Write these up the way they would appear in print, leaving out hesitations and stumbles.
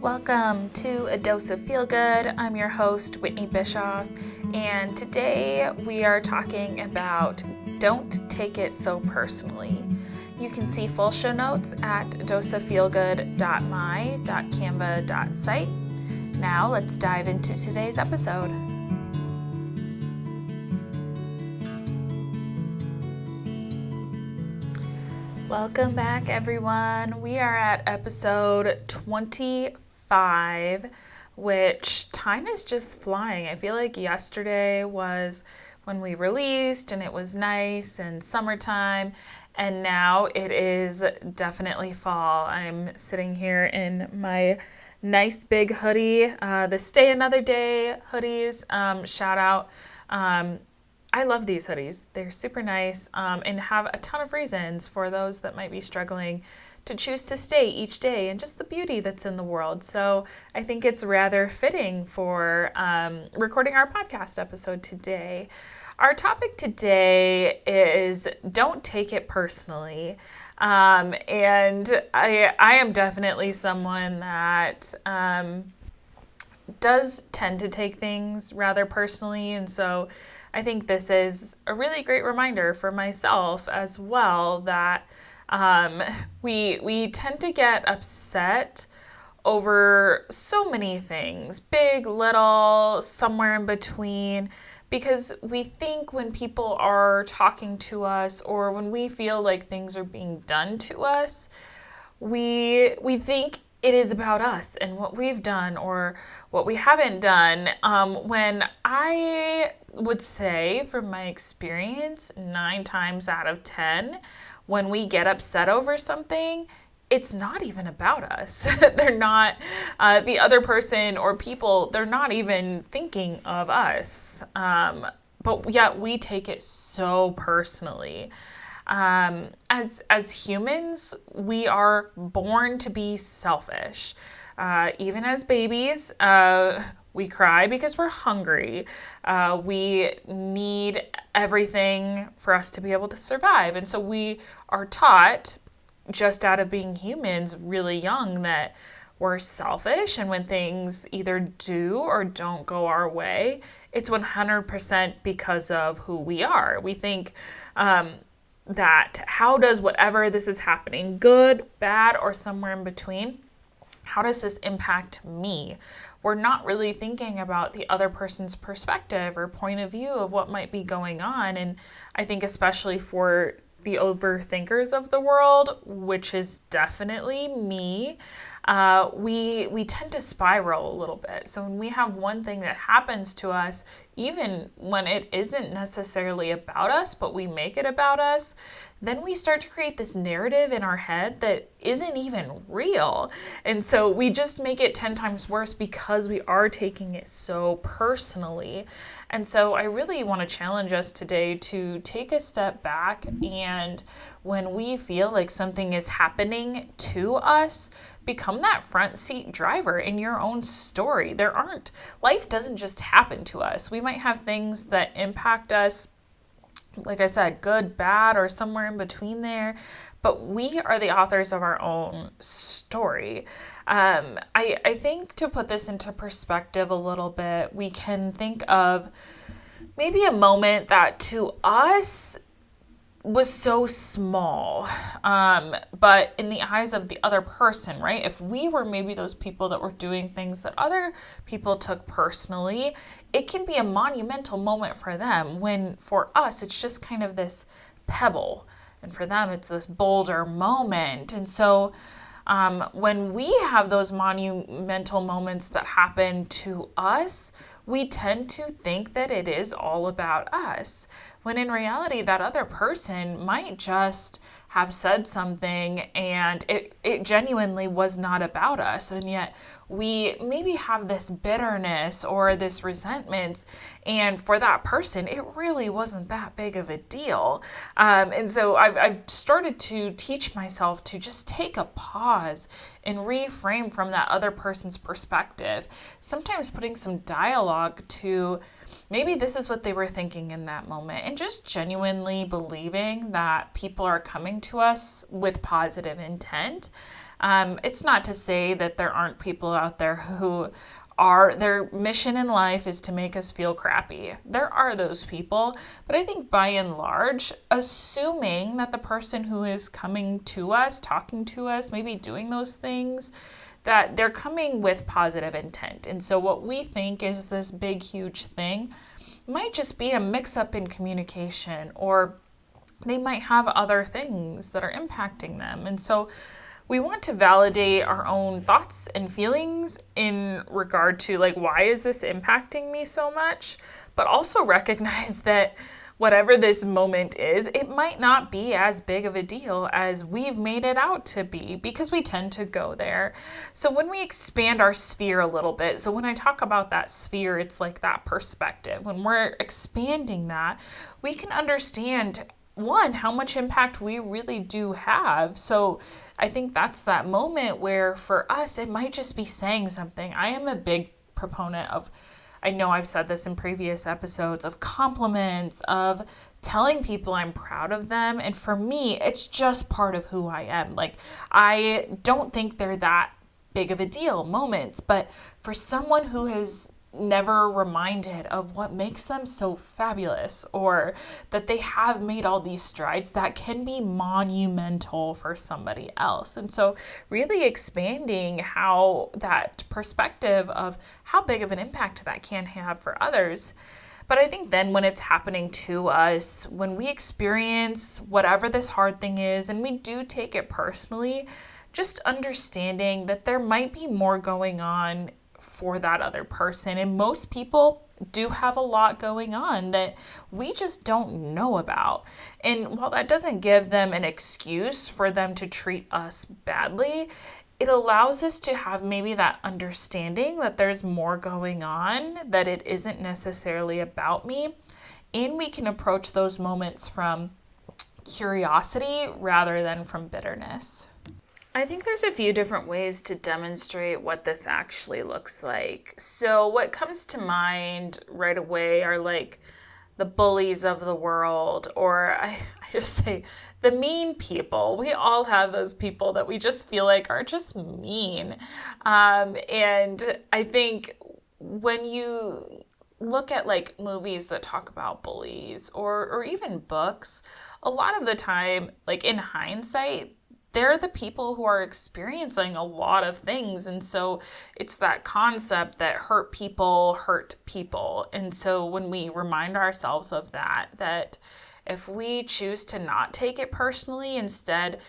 Welcome to A Dose of Feel Good. I'm your host, Whitney Bischoff, and today we are talking about don't take it so personally. You can see full show notes at doseoffeelgood.my.canva.site. Now let's dive into today's episode. Welcome back, everyone. We are at episode 25, which time is just flying. I feel like yesterday was when we released and it was nice and summertime, and now it is definitely fall. I'm sitting here in my nice big hoodie, the Stay Another Day hoodies. Shout out. I love these hoodies. They're super nice and have a ton of reasons for those that might be struggling to choose to stay each day and just the beauty that's in the world. So I think it's rather fitting for recording our podcast episode today. Our topic today is don't take it personally. And I am definitely someone that does tend to take things rather personally. And so I think this is a really great reminder for myself as well that we tend to get upset over so many things, big, little, somewhere in between, because we think when people are talking to us or when we feel like things are being done to us, we think it is about us and what we've done or what we haven't done. When I would say, from my experience, 9 times out of 10, when we get upset over something, it's not even about us. They're not, the other person or people, they're not even thinking of us. But yet we take it so personally. As humans, we are born to be selfish. Even as babies, we cry because we're hungry. We need everything for us to be able to survive. And so we are taught, just out of being humans really young, that we're selfish. And when things either do or don't go our way, it's 100% because of who we are. We think, that how does whatever this is happening, good, bad, or somewhere in between, how does this impact me? We're not really thinking about the other person's perspective or point of view of what might be going on. And I think especially for the overthinkers of the world, which is definitely me, we tend to spiral a little bit. So when we have one thing that happens to us, even when it isn't necessarily about us, but we make it about us, then we start to create this narrative in our head that isn't even real. And so we just make it 10 times worse because we are taking it so personally. And so I really want to challenge us today to take a step back, and when we feel like something is happening to us, become that front seat driver in your own story. Life doesn't just happen to us. We might have things that impact us, like I said, good, bad, or somewhere in between there, but we are the authors of our own story. I think to put this into perspective a little bit, we can think of maybe a moment that to us was so small, but in the eyes of the other person, right? If we were maybe those people that were doing things that other people took personally, it can be a monumental moment for them, when for us, it's just kind of this pebble, and for them, it's this boulder moment. And so when we have those monumental moments that happen to us, we tend to think that it is all about us, when in reality, that other person might just have said something and it genuinely was not about us. And yet we maybe have this bitterness or this resentment, and for that person, it really wasn't that big of a deal. And so I've started to teach myself to just take a pause and reframe from that other person's perspective. Sometimes putting some dialogue to maybe this is what they were thinking in that moment, and just genuinely believing that people are coming to us with positive intent. It's not to say that there aren't people out there who their mission in life is to make us feel crappy. There are those people, but I think by and large, assuming that the person who is coming to us, talking to us, maybe doing those things, that they're coming with positive intent. And so what we think is this big, huge thing might just be a mix-up in communication, or they might have other things that are impacting them. And so we want to validate our own thoughts and feelings in regard to, like, why is this impacting me so much? But also recognize that whatever this moment is, it might not be as big of a deal as we've made it out to be, because we tend to go there. So when we expand our sphere a little bit, so when I talk about that sphere, it's like that perspective. When we're expanding that, we can understand, one, how much impact we really do have. So I think that's that moment where for us, it might just be saying something. I am a big proponent of, I know I've said this in previous episodes, of compliments, of telling people I'm proud of them. And for me, it's just part of who I am. Like, I don't think they're that big of a deal moments, but for someone who has never reminded of what makes them so fabulous, or that they have made all these strides, that can be monumental for somebody else. And so really expanding how that perspective of how big of an impact that can have for others. But I think then when it's happening to us, when we experience whatever this hard thing is, and we do take it personally, just understanding that there might be more going on for that other person. And most people do have a lot going on that we just don't know about. And while that doesn't give them an excuse for them to treat us badly, it allows us to have maybe that understanding that there's more going on, that it isn't necessarily about me. And we can approach those moments from curiosity rather than from bitterness. I think there's a few different ways to demonstrate what this actually looks like. So what comes to mind right away are like the bullies of the world, or I just say the mean people. We all have those people that we just feel like are just mean. And I think when you look at like movies that talk about bullies, or even books, a lot of the time, like in hindsight, they're the people who are experiencing a lot of things. And so it's that concept that hurt people hurt people. And so when we remind ourselves of that, that if we choose to not take it personally, instead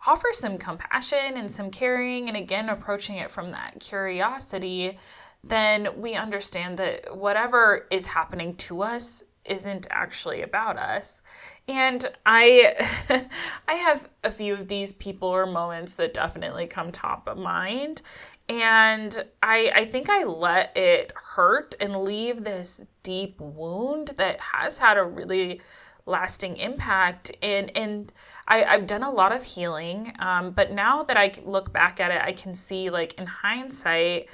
offer some compassion and some caring, and again, approaching it from that curiosity, then we understand that whatever is happening to us isn't actually about us. And I have a few of these people or moments that definitely come top of mind. And I think I let it hurt and leave this deep wound that has had a really lasting impact. And I've done a lot of healing, but now that I look back at it, I can see, like, in hindsight,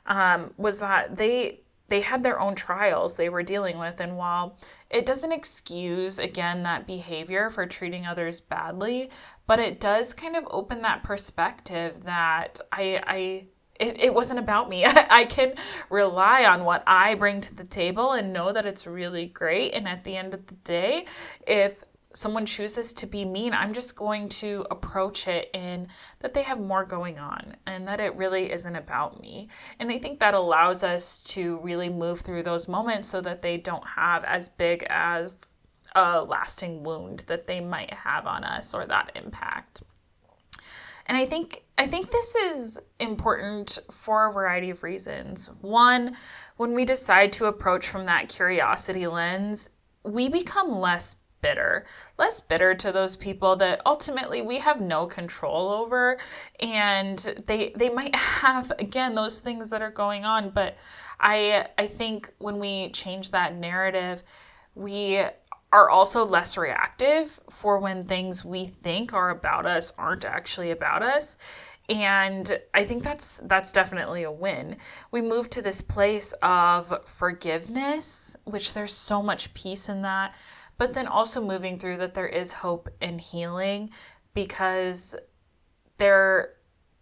was that they had their own trials they were dealing with. And while it doesn't excuse, again, that behavior for treating others badly, but it does kind of open that perspective that it wasn't about me. I can rely on what I bring to the table and know that it's really great. And at the end of the day, if someone chooses to be mean, I'm just going to approach it in that they have more going on and that it really isn't about me. And I think that allows us to really move through those moments so that they don't have as big as a lasting wound that they might have on us, or that impact. And I think this is important for a variety of reasons. One, when we decide to approach from that curiosity lens, we become less bitter to those people that ultimately we have no control over. And they might have, again, those things that are going on. But I think when we change that narrative, we are also less reactive for when things we think are about us aren't actually about us. And I think that's definitely a win. We move to this place of forgiveness, which there's so much peace in that. But then also moving through that there is hope and healing, because there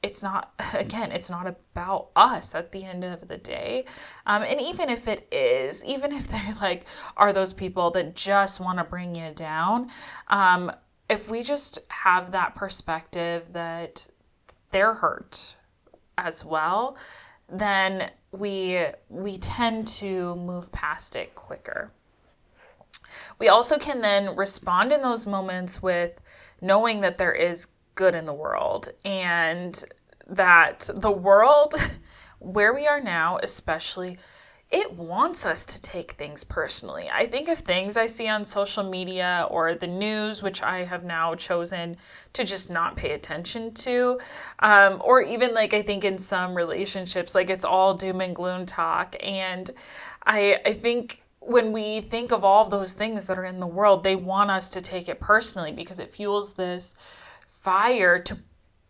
it's not, again, it's not about us at the end of the day. And even if it is, even if they like are those people that just want to bring you down, if we just have that perspective that they're hurt as well, then we tend to move past it quicker. We also can then respond in those moments with knowing that there is good in the world, and that the world where we are now, especially, it wants us to take things personally. I think of things I see on social media or the news, which I have now chosen to just not pay attention to, or even like I think in some relationships, like it's all doom and gloom talk. And I think when we think of all of those things that are in the world, they want us to take it personally because it fuels this fire to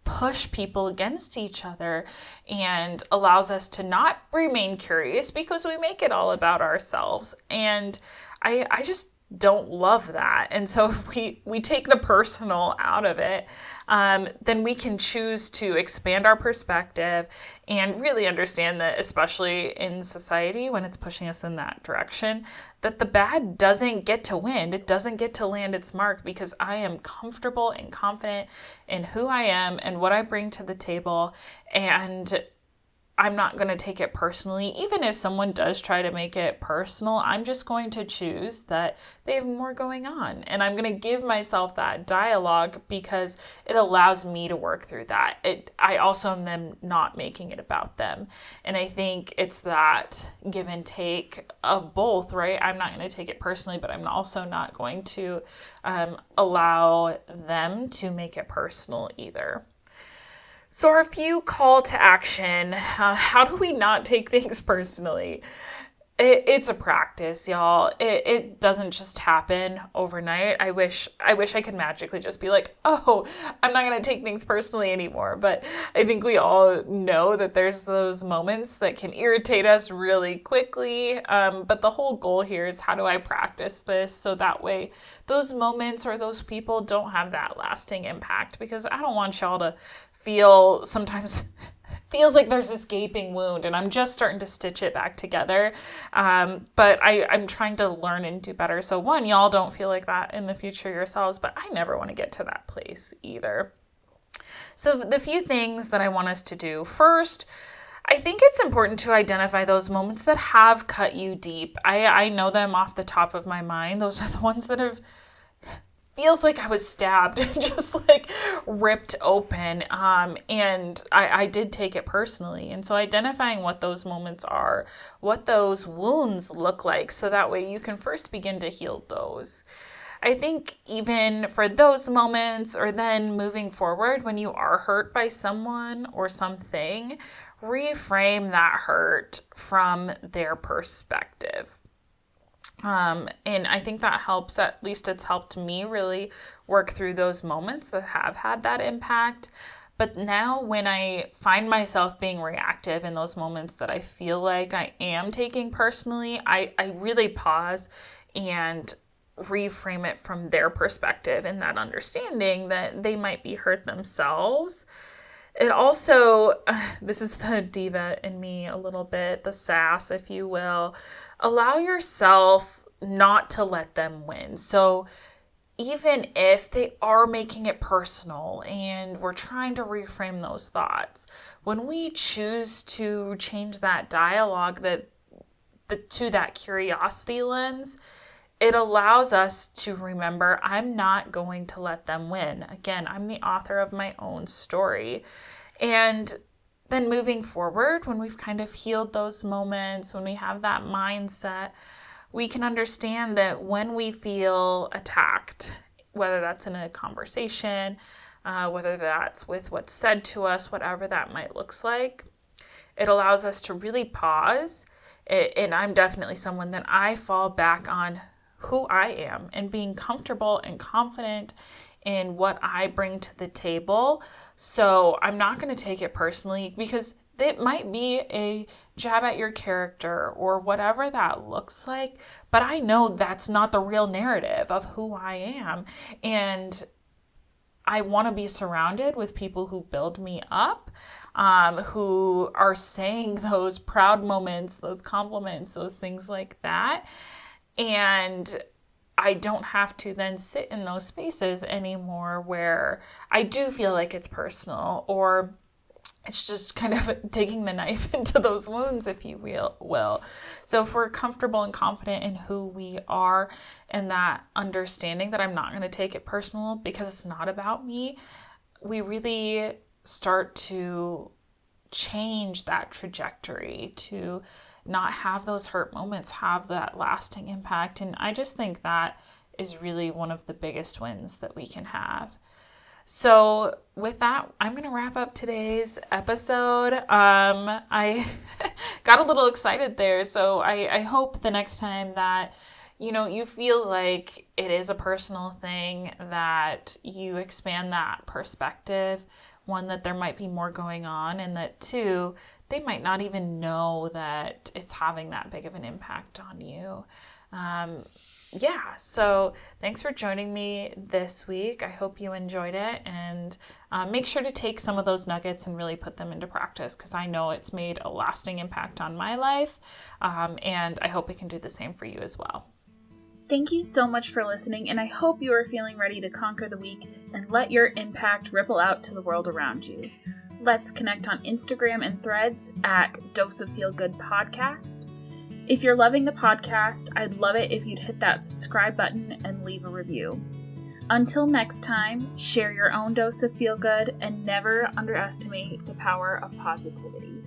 push people against each other and allows us to not remain curious because we make it all about ourselves. And I just don't love that. And so if we take the personal out of it, then we can choose to expand our perspective and really understand that, especially in society, when it's pushing us in that direction, that the bad doesn't get to win. It doesn't get to land its mark because I am comfortable and confident in who I am and what I bring to the table. And I'm not going to take it personally. Even if someone does try to make it personal, I'm just going to choose that they have more going on. And I'm going to give myself that dialogue because it allows me to work through that. I also am then not making it about them. And I think it's that give and take of both, right? I'm not going to take it personally, but I'm also not going to allow them to make it personal either. So our few call to action, how do we not take things personally? It's a practice, y'all. It doesn't just happen overnight. I wish I could magically just be like, oh, I'm not going to take things personally anymore. But I think we all know that there's those moments that can irritate us really quickly. But the whole goal here is, how do I practice this so that way those moments or those people don't have that lasting impact? Because I don't want y'all to feel sometimes feels like there's this gaping wound and I'm just starting to stitch it back together. But I'm trying to learn and do better. So one, y'all don't feel like that in the future yourselves, but I never want to get to that place either. So the few things that I want us to do. First, I think it's important to identify those moments that have cut you deep. I know them off the top of my mind. Those are the ones that have feels like I was stabbed and just like ripped open. And I did take it personally. And so identifying what those moments are, what those wounds look like, so that way you can first begin to heal those. I think even for those moments, or then moving forward, when you are hurt by someone or something, reframe that hurt from their perspective. And I think that helps. At least it's helped me really work through those moments that have had that impact. But now when I find myself being reactive in those moments that I feel like I am taking personally, I really pause and reframe it from their perspective, and that understanding that they might be hurt themselves. It also, this is the diva in me a little bit, the sass, if you will. Allow yourself not to let them win. So even if they are making it personal and we're trying to reframe those thoughts, when we choose to change that dialogue to that curiosity lens, it allows us to remember, I'm not going to let them win. Again, I'm the author of my own story. And then moving forward, when we've kind of healed those moments, when we have that mindset, we can understand that when we feel attacked, whether that's in a conversation, whether that's with what's said to us, whatever that might look like, it allows us to really pause. And I'm definitely someone that I fall back on who I am and being comfortable and confident in what I bring to the table. So I'm not going to take it personally, because it might be a jab at your character or whatever that looks like, but I know that's not the real narrative of who I am. And I want to be surrounded with people who build me up, who are saying those proud moments, those compliments, those things like that. And I don't have to then sit in those spaces anymore where I do feel like it's personal, or it's just kind of digging the knife into those wounds, if you will. So if we're comfortable and confident in who we are, and that understanding that I'm not going to take it personal because it's not about me, we really start to change that trajectory to not have those hurt moments have that lasting impact. And I just think that is really one of the biggest wins that we can have. So with that, I'm going to wrap up today's episode. I got a little excited there. So I hope the next time that, you feel like it is a personal thing, that you expand that perspective. One, that there might be more going on, and that two, they might not even know that it's having that big of an impact on you. So thanks for joining me this week. I hope you enjoyed it, and make sure to take some of those nuggets and really put them into practice, because I know it's made a lasting impact on my life, and I hope it can do the same for you as well. Thank you so much for listening, and I hope you are feeling ready to conquer the week and let your impact ripple out to the world around you. Let's connect on Instagram and Threads at Dose of Feel Good Podcast. If you're loving the podcast, I'd love it if you'd hit that subscribe button and leave a review. Until next time, share your own dose of feel good and never underestimate the power of positivity.